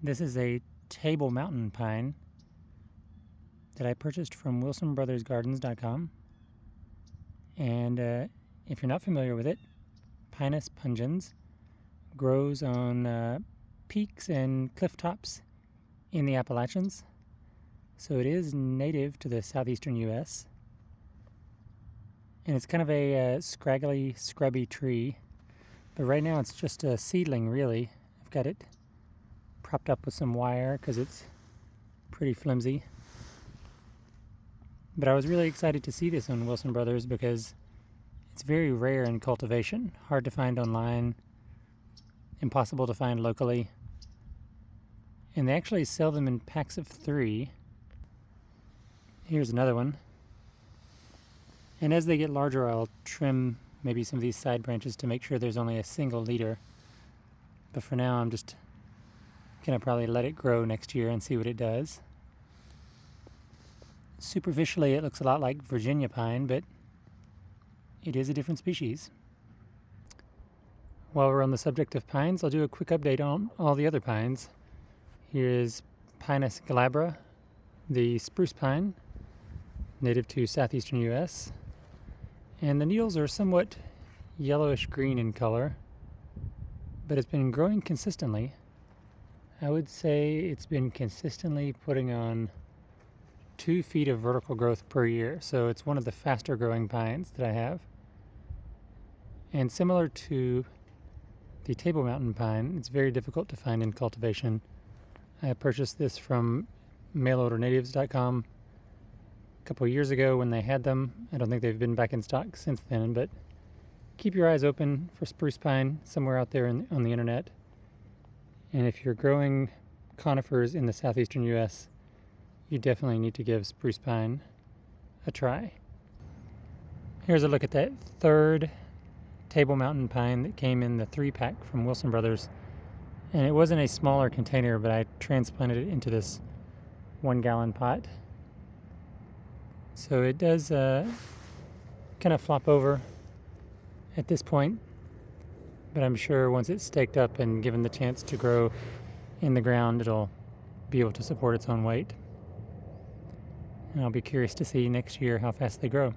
This is a table mountain pine that I purchased from wilsonbrothersgardens.com. And if you're not familiar with it, Pinus pungens grows on peaks and cliff tops in the Appalachians. So it is native to the southeastern U.S. And it's kind of a scraggly, scrubby tree. But right now it's just a seedling, really. I've got it propped up with some wire because it's pretty flimsy. But I was really excited to see this on Wilson Brothers because it's very rare in cultivation, hard to find online, impossible to find locally. And they actually sell them in packs of 3. Here's another one. And as they get larger, I'll trim maybe some of these side branches to make sure there's only a single leader. But for now, I'm just gonna probably let it grow next year and see what it does. Superficially, it looks a lot like Virginia pine, but it is a different species. While we're on the subject of pines, I'll do a quick update on all the other pines. Here's Pinus glabra, the spruce pine, native to southeastern U.S. And the needles are somewhat yellowish green in color, but it's been growing consistently. I would say it's been consistently putting on 2 feet of vertical growth per year, so it's one of the faster growing pines that I have. And similar to the table mountain pine, it's very difficult to find in cultivation. I purchased this from mailordernatives.com a couple years ago when they had them. I don't think they've been back in stock since then, but keep your eyes open for spruce pine somewhere out there on the internet. And if you're growing conifers in the southeastern U.S., you definitely need to give spruce pine a try. Here's a look at that third table mountain pine that came in the 3-pack from Wilson Brothers. And it was in a smaller container, but I transplanted it into this 1-gallon pot. So it does kind of flop over at this point, but I'm sure once it's staked up and given the chance to grow in the ground, it'll be able to support its own weight. And I'll be curious to see next year how fast they grow.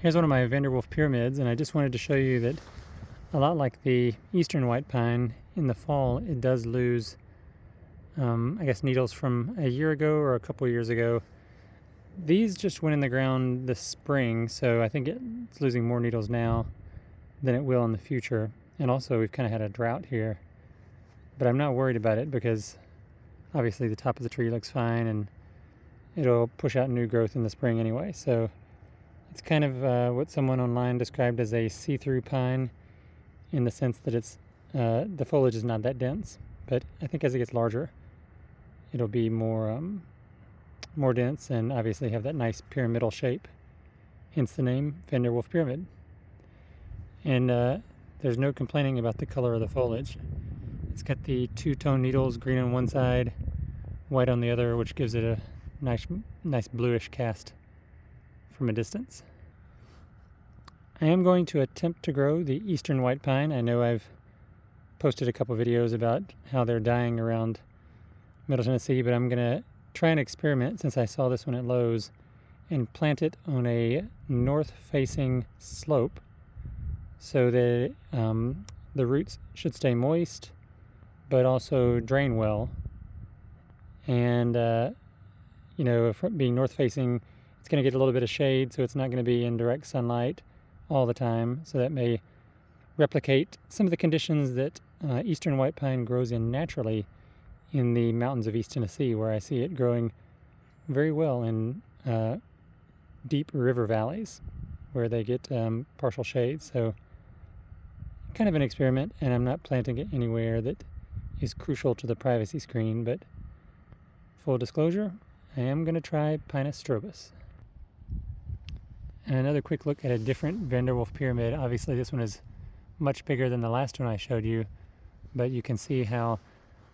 Here's one of my Vanderwolf pyramids, and I just wanted to show you that a lot like the eastern white pine, in the fall it does lose, I guess, needles from a year ago or a couple years ago. These just went in the ground this spring, so I think it's losing more needles now than it will in the future. And also we've kind of had a drought here, but I'm not worried about it because obviously the top of the tree looks fine and it'll push out new growth in the spring anyway. So it's kind of what someone online described as a see-through pine, in the sense that it's the foliage is not that dense, but I think as it gets larger it'll be more dense and obviously have that nice pyramidal shape, hence the name Vanderwolf pyramid. And there's no complaining about the color of the foliage. It's got the 2-tone needles, green on one side, white on the other, which gives it a nice bluish cast from a distance. I am going to attempt to grow the eastern white pine. I know I've posted a couple videos about how they're dying around Middle Tennessee, but I'm going to try an experiment, since I saw this one at Lowe's, and plant it on a north-facing slope so that the roots should stay moist but also drain well. And being north-facing, it's going to get a little bit of shade, so it's not going to be in direct sunlight all the time, so that may replicate some of the conditions that eastern white pine grows in naturally in the mountains of East Tennessee, where I see it growing very well in deep river valleys where they get partial shade. So kind of an experiment, and I'm not planting it anywhere that is crucial to the privacy screen, but full disclosure, I am going to try Pinus strobus. And another quick look at a different Vanderwolf pyramid. Obviously this one is much bigger than the last one I showed you, but you can see how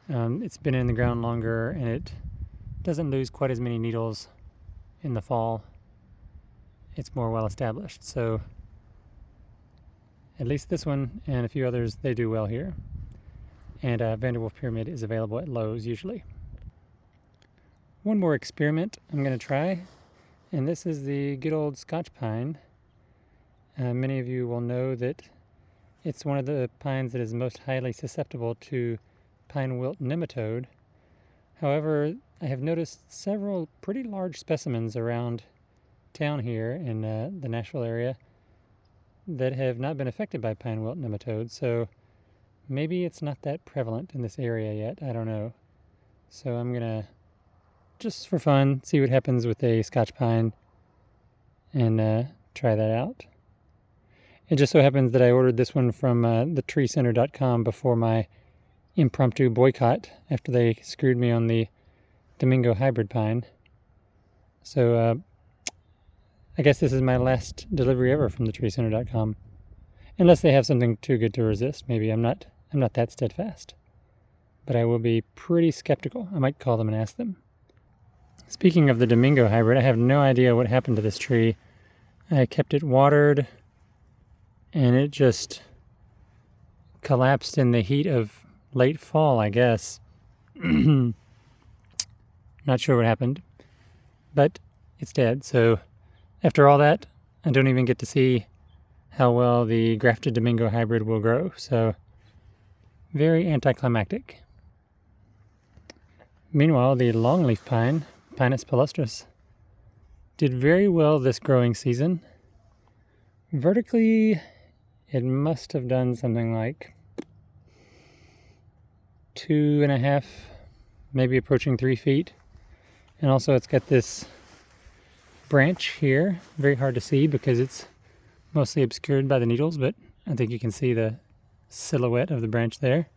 it's been in the ground longer and it doesn't lose quite as many needles in the fall. It's more well established. So at least this one and a few others, they do well here. and Vanderwolf Pyramid is available at Lowe's usually. One more experiment I'm going to try, and this is the good old Scotch pine. Many of you will know that it's one of the pines that is most highly susceptible to pine wilt nematode. However, I have noticed several pretty large specimens around town here in the Nashville area that have not been affected by pine wilt nematode, so maybe it's not that prevalent in this area yet. I don't know. So I'm gonna, just for fun, see what happens with a Scotch pine and try that out. It just so happens that I ordered this one from thetreecenter.com before my impromptu boycott after they screwed me on the Domingo hybrid pine. So I guess this is my last delivery ever from thetreecenter.com, unless they have something too good to resist. Maybe I'm not that steadfast, but I will be pretty skeptical. I might call them and ask them. Speaking of the Domingo hybrid, I have no idea what happened to this tree. I kept it watered, and it just collapsed in the heat of late fall, I guess. Not sure what happened, but it's dead. So after all that, I don't even get to see how well the grafted Domingo hybrid will grow. So very anticlimactic. Meanwhile, the longleaf pine, Pinus palustris, did very well this growing season. Vertically, it must have done something like 2.5, maybe approaching 3 feet. And also it's got this branch here, very hard to see because it's mostly obscured by the needles, but I think you can see the silhouette of the branch there.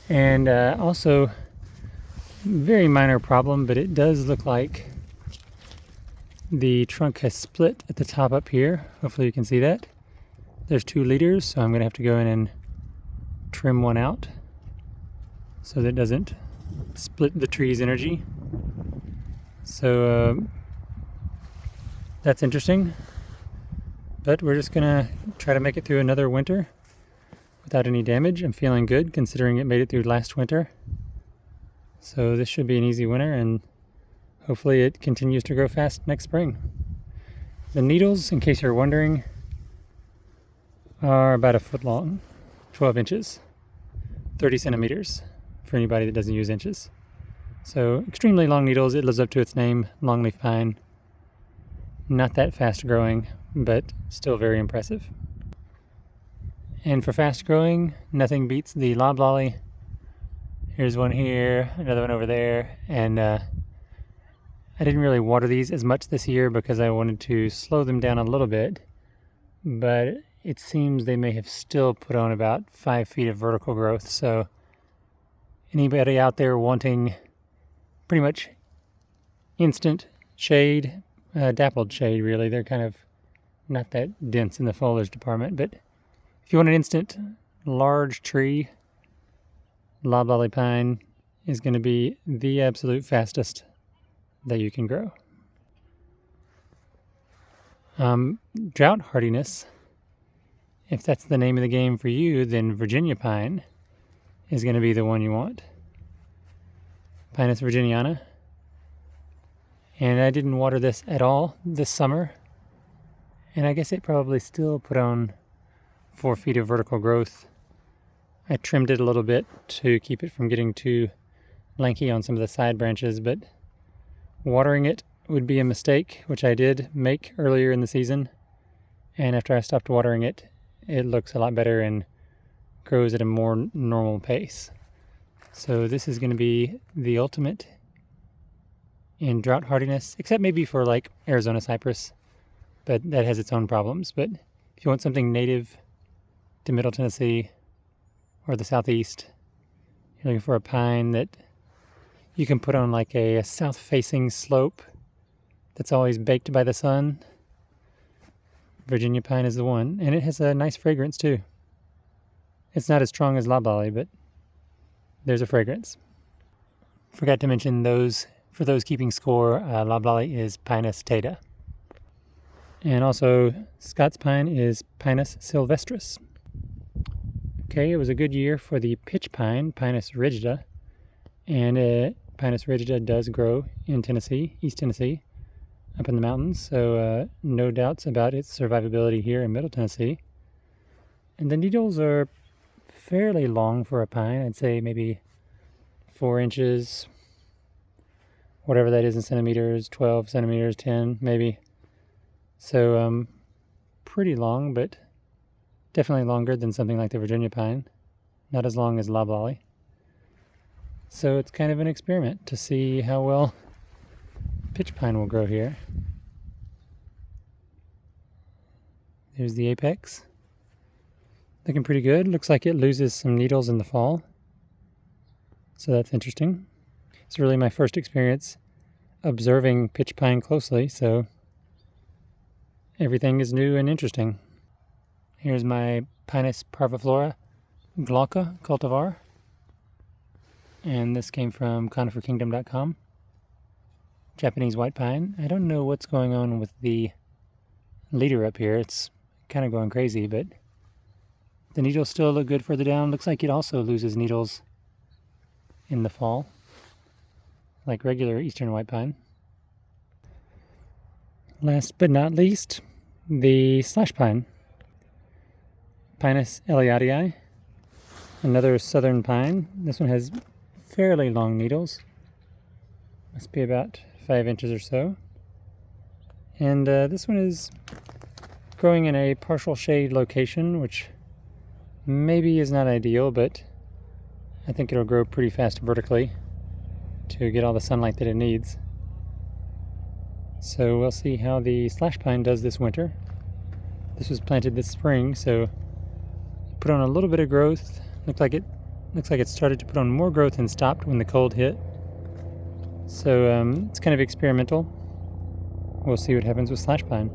And also, very minor problem, but it does look like the trunk has split at the top up here. Hopefully you can see that. There's 2 leaders, so I'm going to have to go in and trim one out so that it doesn't split the tree's energy. So that's interesting, but we're just gonna try to make it through another winter without any damage. I'm feeling good considering it made it through last winter. So this should be an easy winter, and hopefully it continues to grow fast next spring. The needles, in case you're wondering, are about 1 foot long, 12 inches, 30 centimeters for anybody that doesn't use inches. So extremely long needles. It lives up to its name, longleaf pine. Not that fast growing, but still very impressive. And for fast growing, nothing beats the loblolly. Here's one here, another one over there, and I didn't really water these as much this year because I wanted to slow them down a little bit, but it seems they may have still put on about 5 feet of vertical growth. So anybody out there wanting pretty much instant shade, dappled shade really, they're kind of not that dense in the foliage department, but if you want an instant large tree, loblolly pine is going to be the absolute fastest that you can grow. Drought hardiness, if that's the name of the game for you, then Virginia pine is going to be the one you want. Pinus virginiana. And I didn't water this at all this summer, and I guess it probably still put on 4 feet of vertical growth. I trimmed it a little bit to keep it from getting too lanky on some of the side branches, but watering it would be a mistake, which I did make earlier in the season. And after I stopped watering it, it looks a lot better and grows at a more normal pace. So this is going to be the ultimate in drought hardiness, except maybe for like Arizona cypress, but that has its own problems. But if you want something native to Middle Tennessee or the Southeast, you're looking for a pine that you can put on like a south-facing slope that's always baked by the sun, Virginia pine is the one, and it has a nice fragrance too. It's not as strong as loblolly, but there's a fragrance. Forgot to mention those, for those keeping score, loblolly is Pinus taeda. And also Scots pine is Pinus sylvestris. Okay, it was a good year for the pitch pine, Pinus rigida, and Pinus rigida does grow in Tennessee, East Tennessee, up in the mountains, so no doubts about its survivability here in Middle Tennessee. And the needles are fairly long for a pine. I'd say maybe 4 inches, whatever that is in centimeters, 12 centimeters, 10 maybe. So pretty long, but definitely longer than something like the Virginia pine. Not as long as loblolly. So it's kind of an experiment to see how well pitch pine will grow here. There's the apex. Looking pretty good. Looks like it loses some needles in the fall. So that's interesting. It's really my first experience observing pitch pine closely, so everything is new and interesting. Here's my Pinus parviflora glauca cultivar. And this came from coniferkingdom.com. Japanese white pine. I don't know what's going on with the leader up here. It's kind of going crazy, but the needles still look good further down. Looks like it also loses needles in the fall, like regular eastern white pine. Last but not least, the slash pine. Pinus eliadii, another southern pine. This one has fairly long needles. Must be about 5 inches or so. And this one is growing in a partial shade location, which maybe is not ideal, but I think it'll grow pretty fast vertically to get all the sunlight that it needs. So we'll see how the slash pine does this winter. This was planted this spring, so put on a little bit of growth. Looks like it started to put on more growth and stopped when the cold hit. So it's kind of experimental. We'll see what happens with slash pine.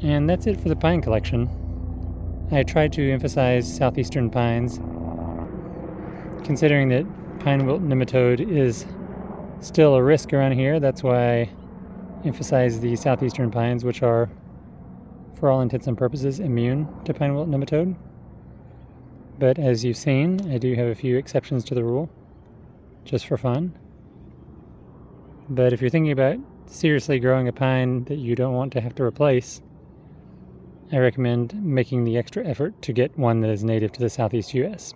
And that's it for the pine collection. I tried to emphasize southeastern pines, considering that pine wilt nematode is still a risk around here. That's why I emphasize the southeastern pines, which are, for all intents and purposes, immune to pine wilt nematode. But as you've seen, I do have a few exceptions to the rule, just for fun. But if you're thinking about seriously growing a pine that you don't want to have to replace, I recommend making the extra effort to get one that is native to the Southeast US.